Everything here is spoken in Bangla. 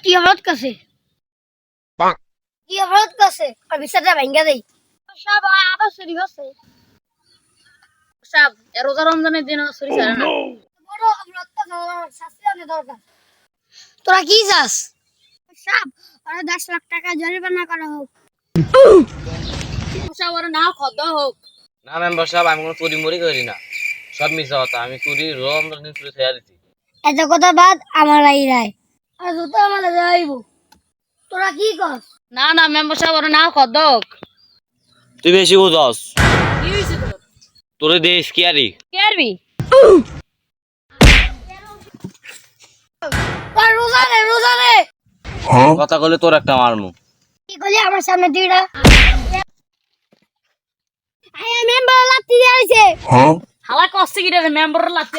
কি অপরাধ করছে কি অপরাধ করছে আর বিচারটা ভাঙ্গা দেই সব আবার চুরি হচ্ছে সব রোজা রমজানের দিন চুরি করে না বড় অপরাধ তো শাস্তি অনেক দরকার তোরা কি চাস সব আর 10 লাখ টাকা জরিমানা করা হোক সব ওরা না খদ্দ হোক না মেম্বার সাহেব আমি কোনো চুরি মুড়ি করি না, সব মিশা কথা। আমি চুরি রমজান দিন চুরি ছেড়ে দিচ্ছি। এত কথা বাদ আমার আই রায় আর জুতো আমার যাইব তোরা কি কস না না মেম্বার সাহেব ওরা না খদ্দ হোক তুই বেশি বুঝস। কি হয়েছে তোর তোরে দেশ কি আরি কে আরবি আর রোজা রে কথা কইলে তোর একটা মারমু। কি কইলি আমার সামনে দুইটা আই মেম্বার লাত্তি দিয়েছে হালা কষ্ট কি রে মেম্বার লাগতে